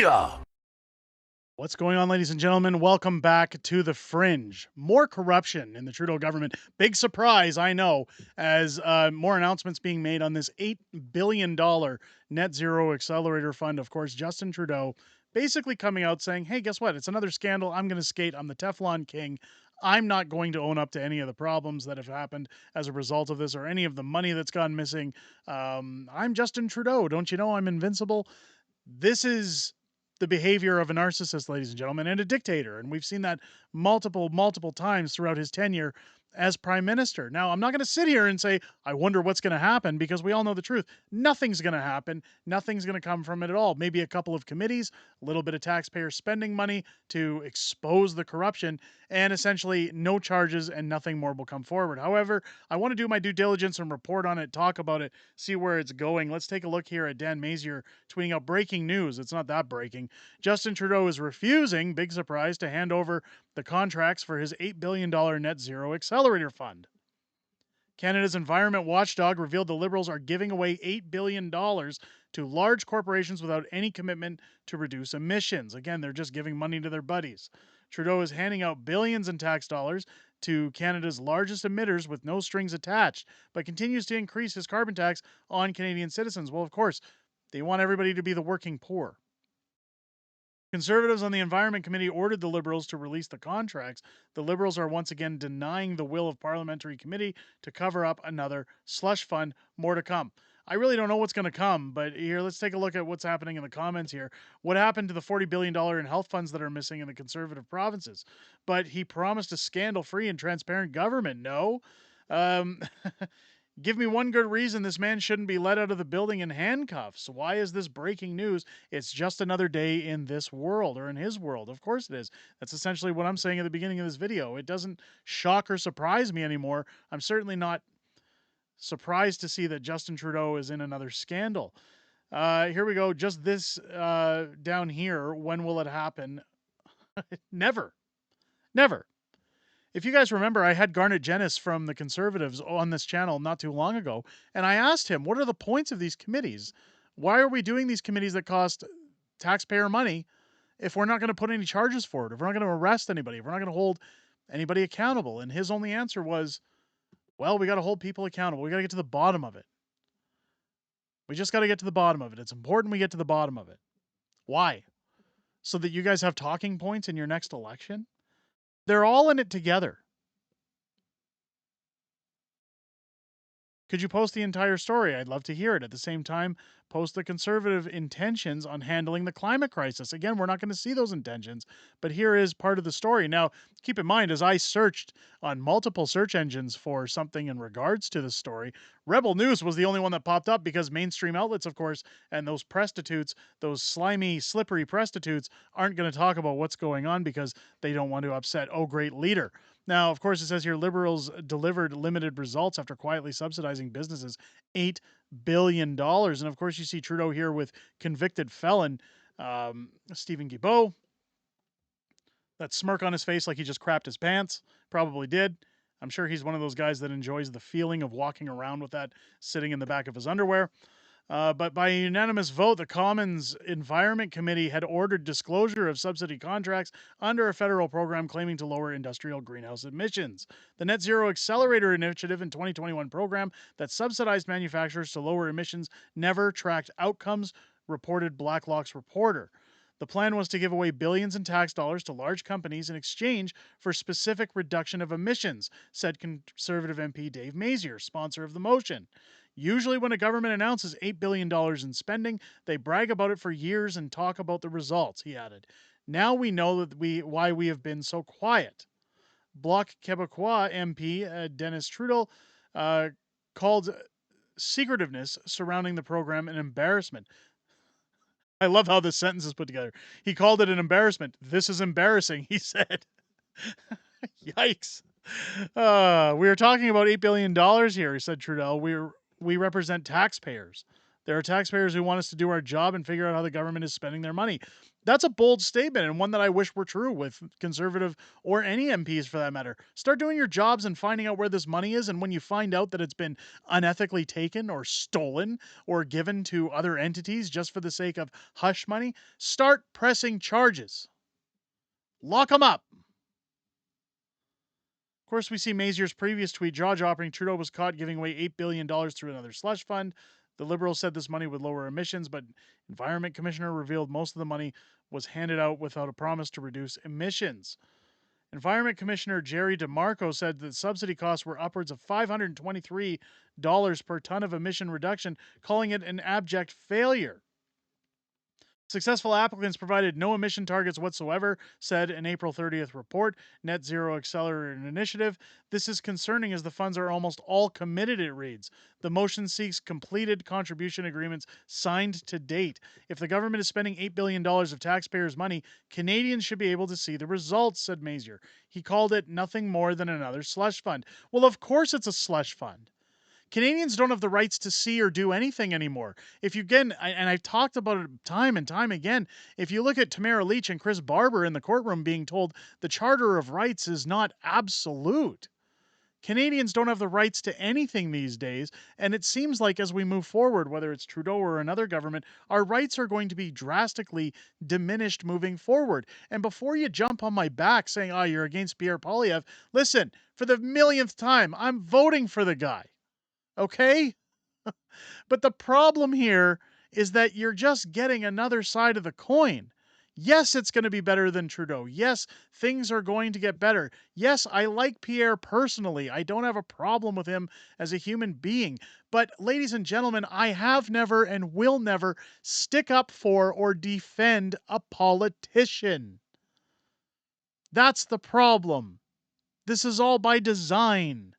Crystia. What's going on, ladies and gentlemen? Welcome back to the Fringe. More corruption in the Trudeau government. Big surprise, I know, as more announcements being made on this $8 billion net zero accelerator fund. Of course, Justin Trudeau basically coming out saying, hey, guess what? It's another scandal. I'm going to skate. I'm the Teflon king. I'm not going to own up to any of the problems that have happened as a result of this or any of the money that's gone missing. I'm Justin Trudeau. Don't you know I'm invincible? This is the behavior of a narcissist, ladies and gentlemen, and a dictator. And we've seen that multiple times throughout his tenure as prime minister. Now, I'm not going to sit here and say, I wonder what's going to happen, because we all know the truth. Nothing's going to happen. Nothing's going to come from it at all. Maybe a couple of committees, a little bit of taxpayer spending money to expose the corruption, and essentially no charges and nothing more will come forward. However, I want to do my due diligence and report on it, talk about it, see where it's going. Let's take a look here at Dan Masier tweeting out breaking news. It's not that breaking. Justin Trudeau is refusing, big surprise, to hand over the contracts for his $8 billion net zero accelerator fund. Canada's environment watchdog revealed the Liberals are giving away $8 billion to large corporations without any commitment to reduce emissions. Again, they're just giving money to their buddies. Trudeau is handing out billions in tax dollars to Canada's largest emitters with no strings attached, but continues to increase his carbon tax on Canadian citizens. Well, of course, they want everybody to be the working poor. Conservatives on the Environment Committee ordered the Liberals to release the contracts. The Liberals are once again denying the will of Parliamentary Committee to cover up another slush fund. More to come. I really don't know what's going to come, but here, let's take a look at what's happening in the comments here. What happened to the $40 billion in health funds that are missing in the Conservative provinces? But he promised a scandal-free and transparent government. No. Give me one good reason this man shouldn't be let out of the building in handcuffs. Why is this breaking news? It's just another day in this world, or in his world. Of course it is. That's essentially what I'm saying at the beginning of this video. It doesn't shock or surprise me anymore. I'm certainly not surprised to see that Justin Trudeau is in another scandal. Here we go. Just this down here. When will it happen? Never. Never. If you guys remember, I had Garnet Jennis from the Conservatives on this channel not too long ago, and I asked him, what are the points of these committees? Why are we doing these committees that cost taxpayer money if we're not going to put any charges for it, if we're not going to arrest anybody, if we're not going to hold anybody accountable? And his only answer was, well, we got to hold people accountable. We got to get to the bottom of it. We just got to get to the bottom of it. It's important we get to the bottom of it. Why? So that you guys have talking points in your next election? They're all in it together. Could you post the entire story? I'd love to hear it. At the same time, post the Conservative intentions on handling the climate crisis. Again, we're not going to see those intentions, but here is part of the story. Now, keep in mind, as I searched on multiple search engines for something in regards to the story, Rebel News was the only one that popped up, because mainstream outlets, of course, and those prostitutes, those slimy, slippery prostitutes, aren't going to talk about what's going on because they don't want to upset Oh Great Leader. Now, of course, it says here Liberals delivered limited results after quietly subsidizing businesses $8 billion. And of course, you see Trudeau here with convicted felon Stephen Guilbeault. That smirk on his face like he just crapped his pants. Probably did. I'm sure he's one of those guys that enjoys the feeling of walking around with that sitting in the back of his underwear. But by a unanimous vote, the Commons Environment Committee had ordered disclosure of subsidy contracts under a federal program claiming to lower industrial greenhouse emissions. The Net Zero Accelerator Initiative in 2021 program that subsidized manufacturers to lower emissions never tracked outcomes, reported Blacklock's reporter. The plan was to give away billions in tax dollars to large companies in exchange for specific reduction of emissions, said Conservative MP Dave Masier, sponsor of the motion. Usually when a government announces $8 billion in spending, they brag about it for years and talk about the results, he added. Now we know that why we have been so quiet. Bloc Québécois MP Dennis Trudeau called secretiveness surrounding the program an embarrassment. I love how this sentence is put together. He called it an embarrassment. This is embarrassing, he said. Yikes. We are talking about $8 billion here, said Trudeau. We represent taxpayers. There are taxpayers who want us to do our job and figure out how the government is spending their money. That's a bold statement, and one that I wish were true with Conservative or any MPs for that matter. Start doing your jobs and finding out where this money is, and when you find out that it's been unethically taken or stolen or given to other entities just for the sake of hush money, start pressing charges. Lock them up. Of course, we see Mazier's previous tweet jaw-dropping. Trudeau was caught giving away $8 billion through another slush fund. The Liberals said this money would lower emissions, but Environment Commissioner revealed most of the money was handed out without a promise to reduce emissions. Environment Commissioner Jerry DeMarco said that subsidy costs were upwards of $523 per ton of emission reduction, calling it an abject failure. Successful applicants provided no emission targets whatsoever, said an April 30th report. Net Zero Accelerator Initiative. This is concerning as the funds are almost all committed, it reads. The motion seeks completed contribution agreements signed to date. If the government is spending $8 billion of taxpayers' money, Canadians should be able to see the results, said Mazier. He called it nothing more than another slush fund. Well, of course it's a slush fund. Canadians don't have the rights to see or do anything anymore. If you get, and I've talked about it time and time again, if you look at Tamara Leach and Chris Barber in the courtroom being told the Charter of Rights is not absolute. Canadians don't have the rights to anything these days, and it seems like as we move forward, whether it's Trudeau or another government, our rights are going to be drastically diminished moving forward. And before you jump on my back saying, oh, you're against Pierre Poilievre, listen, for the millionth time, I'm voting for the guy. Okay? But the problem here is that you're just getting another side of the coin. Yes, it's going to be better than Trudeau. Yes, things are going to get better. Yes, I like Pierre personally. I don't have a problem with him as a human being. But, ladies and gentlemen, I have never and will never stick up for or defend a politician. That's the problem. This is all by design.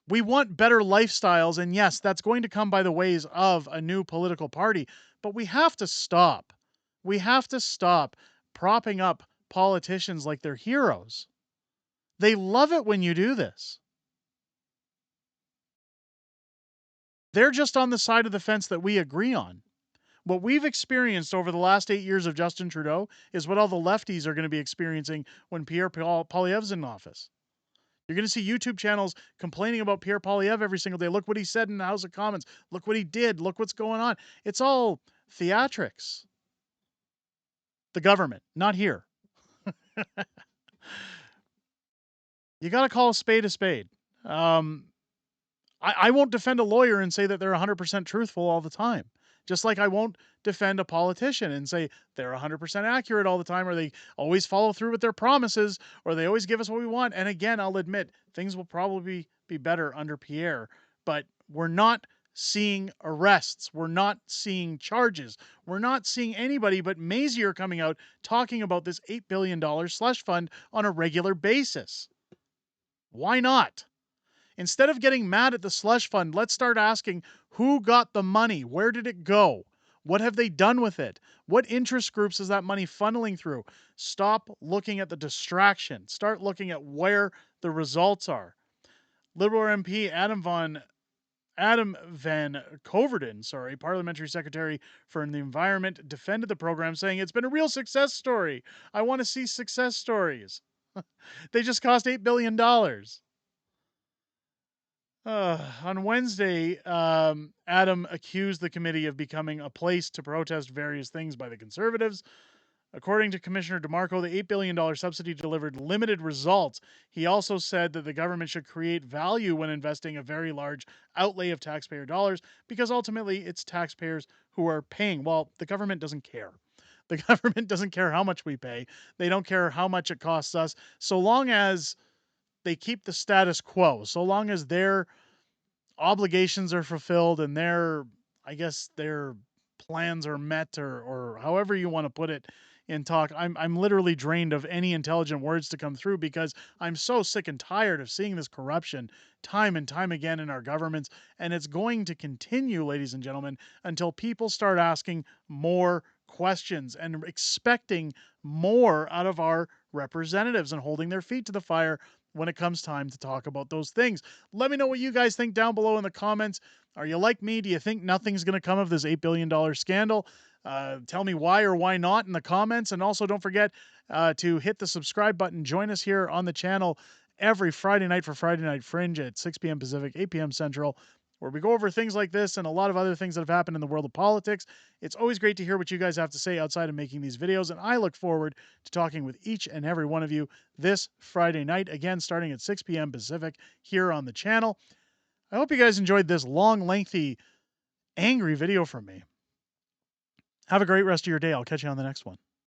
We want better lifestyles, and yes, that's going to come by the ways of a new political party, but we have to stop. We have to stop propping up politicians like they're heroes. They love it when you do this. They're just on the side of the fence that we agree on. What we've experienced over the last 8 years of Justin Trudeau is what all the lefties are going to be experiencing when Pierre Poilievre's in office. You're going to see YouTube channels complaining about Pierre Poilievre every single day. Look what he said in the House of Commons. Look what he did. Look what's going on. It's all theatrics. The government, not here. You got to call a spade a spade. I won't defend a lawyer and say that they're 100% truthful all the time. Just like I won't defend a politician and say they're 100% accurate all the time, or they always follow through with their promises, or they always give us what we want. And again, I'll admit, things will probably be better under Pierre, but we're not seeing arrests. We're not seeing charges. We're not seeing anybody but Mazier coming out talking about this $8 billion slush fund on a regular basis. Why not? Instead of getting mad at the slush fund, let's start asking who got the money? Where did it go? What have they done with it? What interest groups is that money funneling through? Stop looking at the distraction. Start looking at where the results are. Liberal MP Adam Van Coverden, Parliamentary Secretary for the Environment, defended the program, saying it's been a real success story. I want to see success stories. They just cost $8 billion. On Wednesday, Adam accused the committee of becoming a place to protest various things by the Conservatives. According to Commissioner DeMarco, the $8 billion subsidy delivered limited results. He also said that the government should create value when investing a very large outlay of taxpayer dollars because ultimately it's taxpayers who are paying. Well, the government doesn't care. The government doesn't care how much we pay. They don't care how much it costs us. So long as they keep the status quo, so long as their obligations are fulfilled and their plans are met, or however you want to put it in talk, I'm literally drained of any intelligent words to come through because I'm so sick and tired of seeing this corruption time and time again in our governments, and it's going to continue, ladies and gentlemen, until people start asking more questions and expecting more out of our representatives and holding their feet to the fire when it comes time to talk about those things. Let me know what you guys think down below in the comments. Are you like me? Do you think nothing's going to come of this $8 billion scandal? Tell me why or why not in the comments. And also don't forget to hit the subscribe button. Join us here on the channel every Friday night for Friday Night Fringe at 6 p.m. Pacific, 8 p.m. Central, where we go over things like this and a lot of other things that have happened in the world of politics. It's always great to hear what you guys have to say outside of making these videos, and I look forward to talking with each and every one of you this Friday night, again, starting at 6 p.m. Pacific here on the channel. I hope you guys enjoyed this long, lengthy, angry video from me. Have a great rest of your day. I'll catch you on the next one.